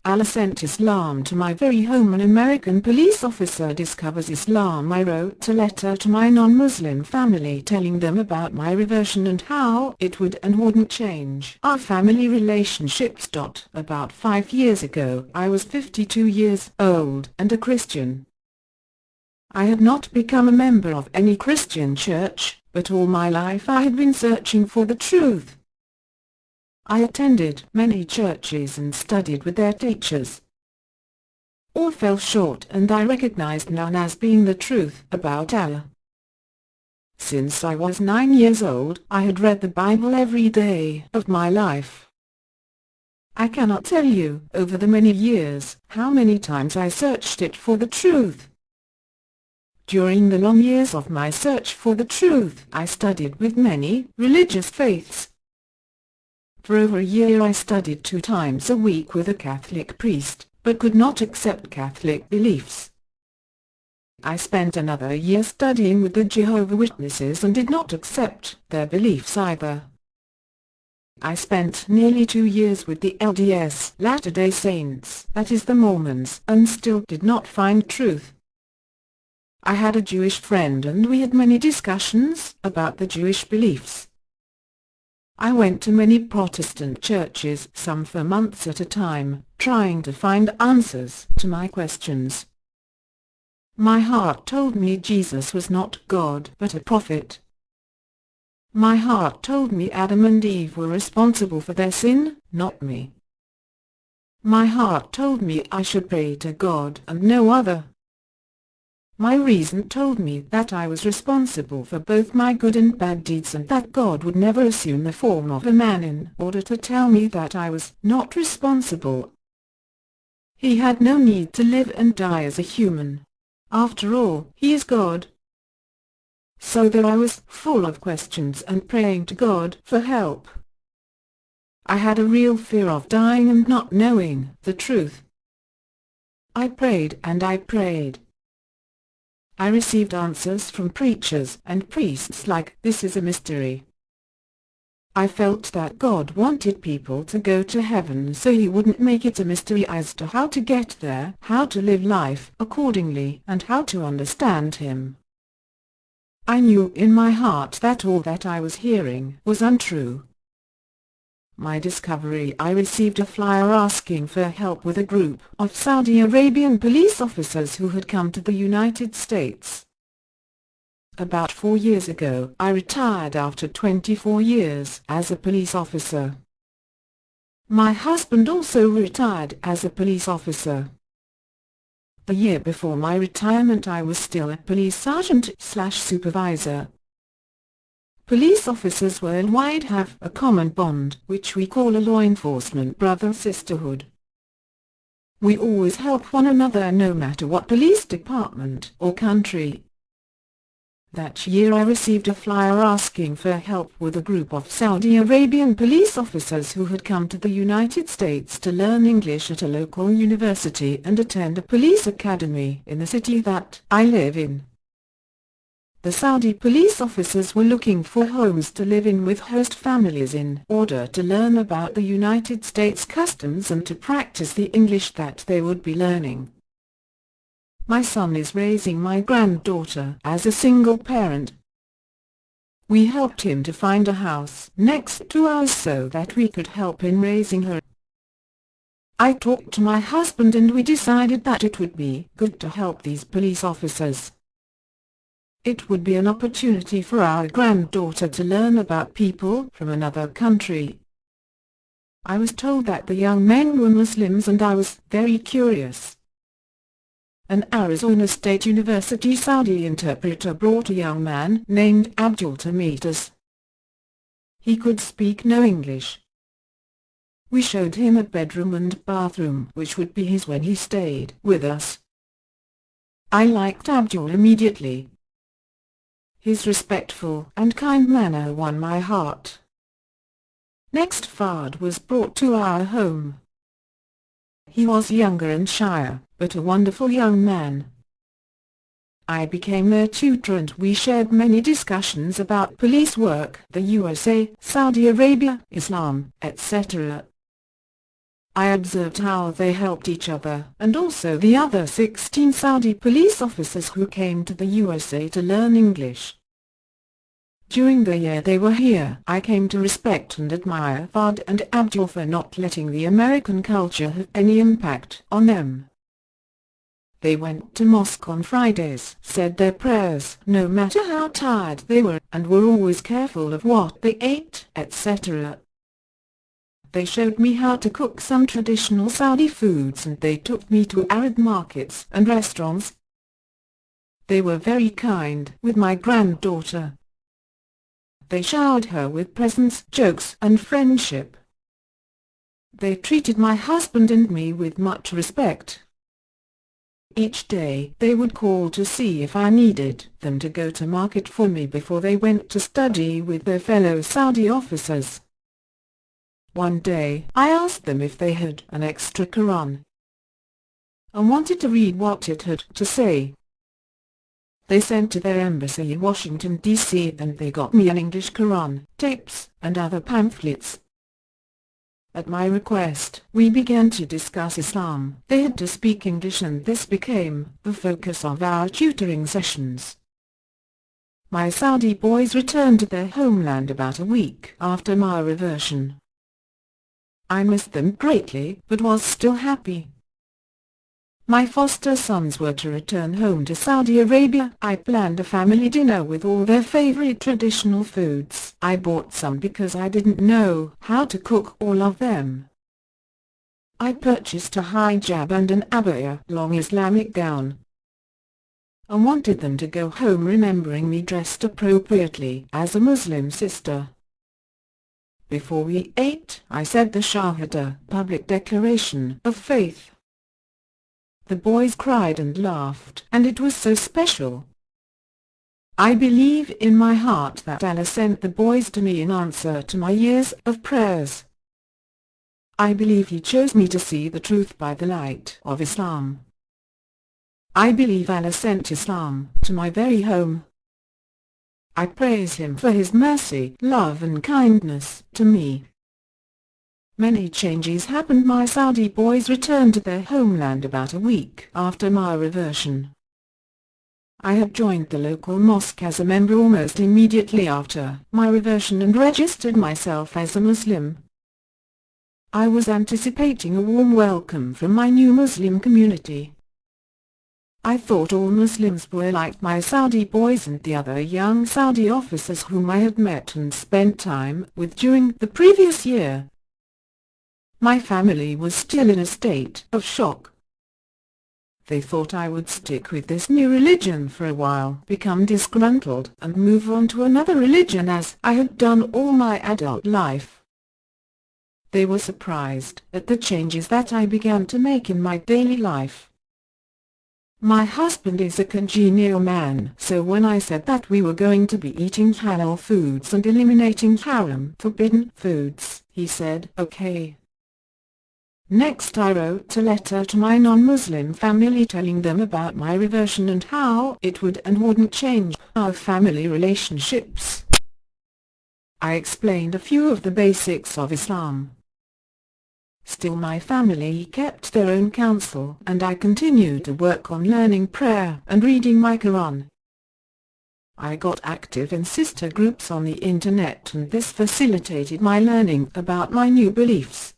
Allah sent Islam to my very home. An American police officer discovers Islam. I wrote a letter to my non-Muslim family telling them about my reversion and how it would and wouldn't change our family relationships. About 5 years ago I was 52 years old and a Christian. I had not become a member of any Christian church, but all my life I had been searching for the truth. I attended many churches and studied with their teachers. All fell short, and I recognized none as being the truth about Allah. Since I was 9 years old, I had read the Bible every day of my life. I cannot tell you, over the many years, how many times I searched it for the truth. During the long years of my search for the truth, I studied with many religious faiths. For over a year I studied 2 times a week with a Catholic priest, but could not accept Catholic beliefs. I spent another year studying with the Jehovah's Witnesses and did not accept their beliefs either. I spent nearly 2 years with the LDS, Latter-day Saints, that is the Mormons, and still did not find truth. I had a Jewish friend and we had many discussions about the Jewish beliefs. I went to many Protestant churches, some for months at a time, trying to find answers to my questions. My heart told me Jesus was not God but a prophet. My heart told me Adam and Eve were responsible for their sin, not me. My heart told me I should pray to God and no other. My reason told me that I was responsible for both my good and bad deeds and that God would never assume the form of a man in order to tell me that I was not responsible. He had no need to live and die as a human. After all, he is God. So there I was, full of questions and praying to God for help. I had a real fear of dying and not knowing the truth. I prayed and I prayed. I received answers from preachers and priests like, "This is a mystery." I felt that God wanted people to go to heaven, so he wouldn't make it a mystery as to how to get there, how to live life accordingly, and how to understand him. I knew in my heart that all that I was hearing was untrue. My discovery: I received a flyer asking for help with a group of Saudi Arabian police officers who had come to the United States. About 4 years ago, I retired after 24 years as a police officer. My husband also retired as a police officer. The year before my retirement I was still a police sergeant/supervisor. Police officers worldwide have a common bond, which we call a law enforcement brother-sisterhood. We always help one another no matter what police department or country. That year I received a flyer asking for help with a group of Saudi Arabian police officers who had come to the United States to learn English at a local university and attend a police academy in the city that I live in. The Saudi police officers were looking for homes to live in with host families in order to learn about the United States customs and to practice the English that they would be learning. My son is raising my granddaughter as a single parent. We helped him to find a house next to ours so that we could help in raising her. I talked to my husband and we decided that it would be good to help these police officers. It would be an opportunity for our granddaughter to learn about people from another country. I was told that the young men were Muslims and I was very curious. An Arizona State University Saudi interpreter brought a young man named Abdul to meet us. He could speak no English. We showed him a bedroom and bathroom which would be his when he stayed with us. I liked Abdul immediately. His respectful and kind manner won my heart. Next, Fard was brought to our home. He was younger and shyer, but a wonderful young man. I became their tutor and we shared many discussions about police work, the USA, Saudi Arabia, Islam, etc. I observed how they helped each other and also the other 16 Saudi police officers who came to the USA to learn English. During the year they were here, I came to respect and admire Fahd and Abdul for not letting the American culture have any impact on them. They went to mosque on Fridays, said their prayers no matter how tired they were, and were always careful of what they ate, etc. They showed me how to cook some traditional Saudi foods and they took me to Arab markets and restaurants. They were very kind with my granddaughter. They showered her with presents, jokes and friendship. They treated my husband and me with much respect. Each day they would call to see if I needed them to go to market for me before they went to study with their fellow Saudi officers. One day I asked them if they had an extra Quran and wanted to read what it had to say. They sent to their embassy in Washington, D.C. and they got me an English Quran, tapes and other pamphlets. At my request, we began to discuss Islam. They had to speak English and this became the focus of our tutoring sessions. My Saudi boys returned to their homeland about a week after my reversion. I missed them greatly, but was still happy. My foster sons were to return home to Saudi Arabia. I planned a family dinner with all their favorite traditional foods. I bought some because I didn't know how to cook all of them. I purchased a hijab and an abaya, long Islamic gown, and wanted them to go home remembering me dressed appropriately as a Muslim sister. Before we ate, I said the Shahada, public declaration of faith. The boys cried and laughed, and it was so special. I believe in my heart that Allah sent the boys to me in answer to my years of prayers. I believe He chose me to see the truth by the light of Islam. I believe Allah sent Islam to my very home. I praise Him for His mercy, love and kindness to me. Many changes happened. My Saudi boys returned to their homeland about a week after my reversion. I had joined the local mosque as a member almost immediately after my reversion and registered myself as a Muslim. I was anticipating a warm welcome from my new Muslim community. I thought all Muslims were like my Saudi boys and the other young Saudi officers whom I had met and spent time with during the previous year. My family was still in a state of shock. They thought I would stick with this new religion for a while, become disgruntled and move on to another religion as I had done all my adult life. They were surprised at the changes that I began to make in my daily life. My husband is a congenial man, so when I said that we were going to be eating halal foods and eliminating haram, forbidden foods, he said, okay. Next I wrote a letter to my non-Muslim family telling them about my reversion and how it would and wouldn't change our family relationships. I explained a few of the basics of Islam. Still my family kept their own counsel and I continued to work on learning prayer and reading my Quran. I got active in sister groups on the internet and this facilitated my learning about my new beliefs.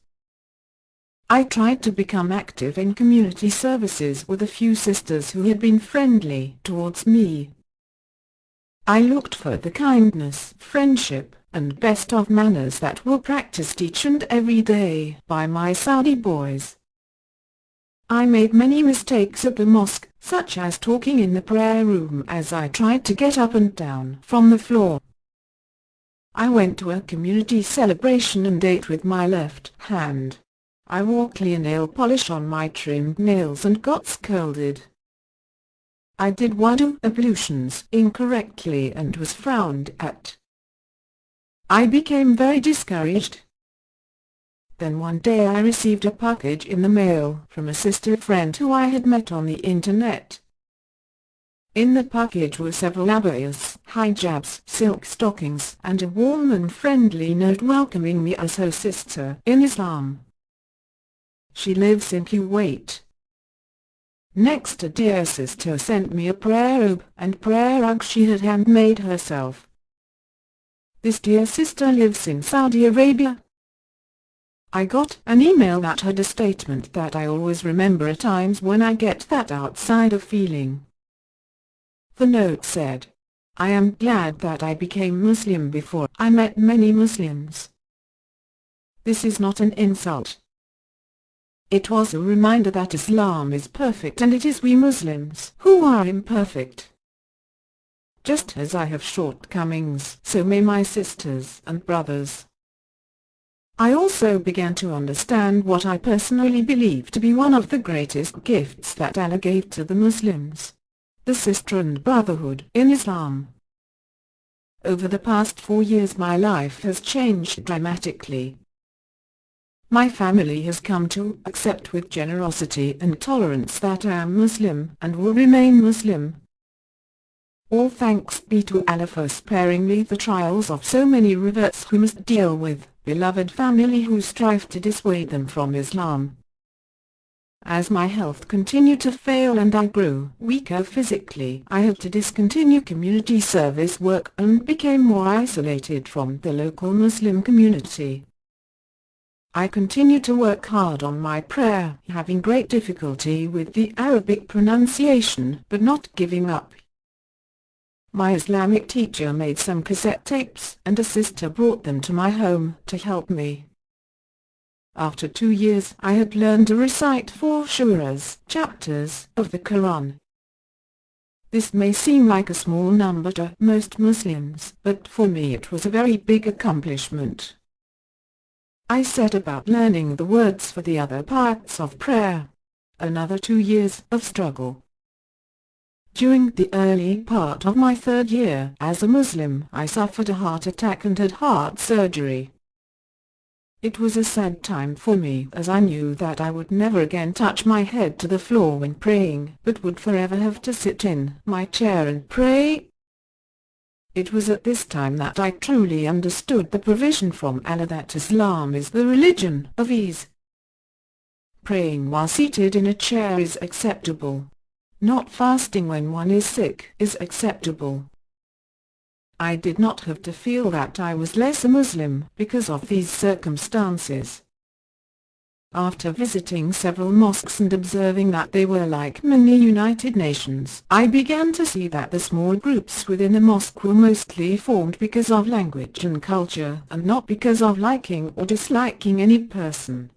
I tried to become active in community services with a few sisters who had been friendly towards me. I looked for the kindness, friendship, and best of manners that were practiced each and every day by my Saudi boys. I made many mistakes at the mosque, such as talking in the prayer room as I tried to get up and down from the floor. I went to a community celebration and ate with my left hand. I wore clear nail polish on my trimmed nails and got scolded. I did wudu ablutions incorrectly and was frowned at. I became very discouraged. Then one day I received a package in the mail from a sister friend who I had met on the internet. In the package were several abayas, hijabs, silk stockings, and a warm and friendly note welcoming me as her sister in Islam. She lives in Kuwait. Next, a dear sister sent me a prayer robe and prayer rug she had handmade herself. This dear sister lives in Saudi Arabia. I got an email that had a statement that I always remember at times when I get that outsider feeling. The note said, "I am glad that I became Muslim before I met many Muslims." This is not an insult. It was a reminder that Islam is perfect and it is we Muslims who are imperfect. Just as I have shortcomings, so may my sisters and brothers. I also began to understand what I personally believe to be one of the greatest gifts that Allah gave to the Muslims: the sister and brotherhood in Islam. Over the past 4 years my life has changed dramatically. My family has come to accept with generosity and tolerance that I am Muslim and will remain Muslim. All thanks be to Allah for sparing me the trials of so many reverts who must deal with beloved family who strive to dissuade them from Islam. As my health continued to fail and I grew weaker physically, I had to discontinue community service work and became more isolated from the local Muslim community. I continued to work hard on my prayer, having great difficulty with the Arabic pronunciation, but not giving up. My Islamic teacher made some cassette tapes and a sister brought them to my home to help me. After 2 years I had learned to recite 4 suras, chapters, of the Quran. This may seem like a small number to most Muslims, but for me it was a very big accomplishment. I set about learning the words for the other parts of prayer. Another 2 years of struggle. During the early part of my 3rd year as a Muslim, I suffered a heart attack and had heart surgery. It was a sad time for me as I knew that I would never again touch my head to the floor when praying, but would forever have to sit in my chair and pray. It was at this time that I truly understood the provision from Allah that Islam is the religion of ease. Praying while seated in a chair is acceptable. Not fasting when one is sick is acceptable. I did not have to feel that I was less a Muslim because of these circumstances. After visiting several mosques and observing that they were like many United Nations, I began to see that the small groups within a mosque were mostly formed because of language and culture and not because of liking or disliking any person.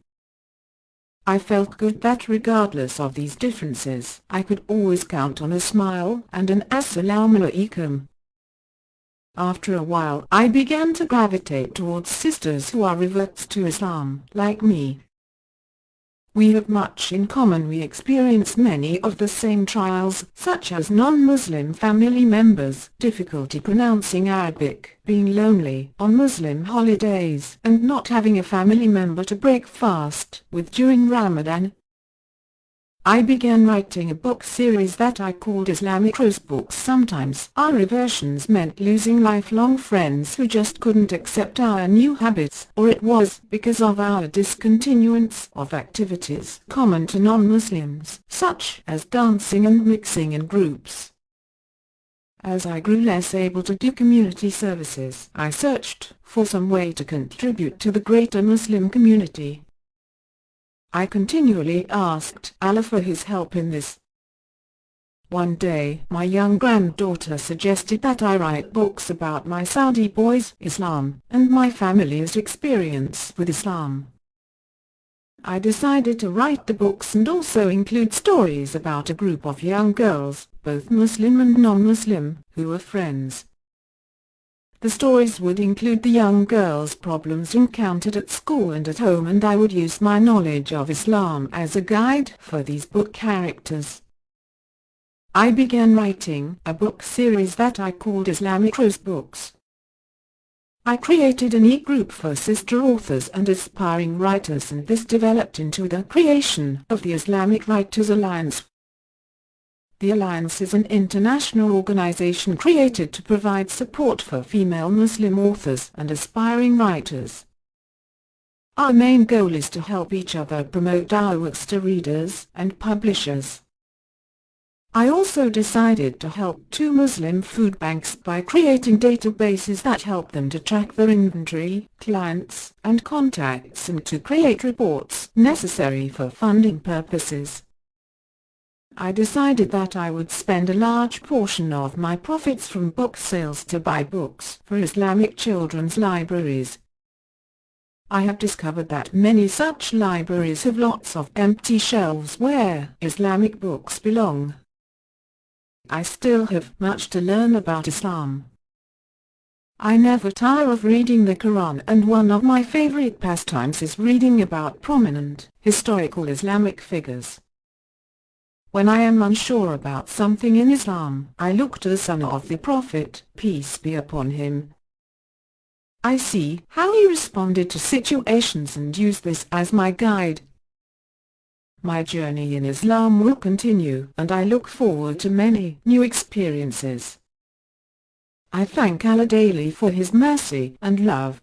I felt good that regardless of these differences, I could always count on a smile and an Assalamu alaikum. After a while I began to gravitate towards sisters who are reverts to Islam, like me. We have much in common. We experience many of the same trials, such as non-Muslim family members, difficulty pronouncing Arabic, being lonely on Muslim holidays, and not having a family member to break fast with during Ramadan. I began writing a book series that I called Islamic Rose Books. Sometimes our reversions meant losing lifelong friends who just couldn't accept our new habits, or it was because of our discontinuance of activities common to non-Muslims, such as dancing and mixing in groups. As I grew less able to do community services, I searched for some way to contribute to the greater Muslim community. I continually asked Allah for His help in this. One day, my young granddaughter suggested that I write books about my Saudi boys' Islam and my family's experience with Islam. I decided to write the books and also include stories about a group of young girls, both Muslim and non-Muslim, who were friends. The stories would include the young girls' problems encountered at school and at home, and I would use my knowledge of Islam as a guide for these book characters. I began writing a book series that I called Islamic Rose Books. I created an e-group for sister authors and aspiring writers, and this developed into the creation of the Islamic Writers Alliance. The Alliance is an international organization created to provide support for female Muslim authors and aspiring writers. Our main goal is to help each other promote our works to readers and publishers. I also decided to help 2 Muslim food banks by creating databases that help them to track their inventory, clients, and contacts, and to create reports necessary for funding purposes. I decided that I would spend a large portion of my profits from book sales to buy books for Islamic children's libraries. I have discovered that many such libraries have lots of empty shelves where Islamic books belong. I still have much to learn about Islam. I never tire of reading the Quran, and one of my favorite pastimes is reading about prominent, historical Islamic figures. When I am unsure about something in Islam, I look to the son of the Prophet, peace be upon him. I see how he responded to situations and use this as my guide. My journey in Islam will continue, and I look forward to many new experiences. I thank Allah daily for His mercy and love.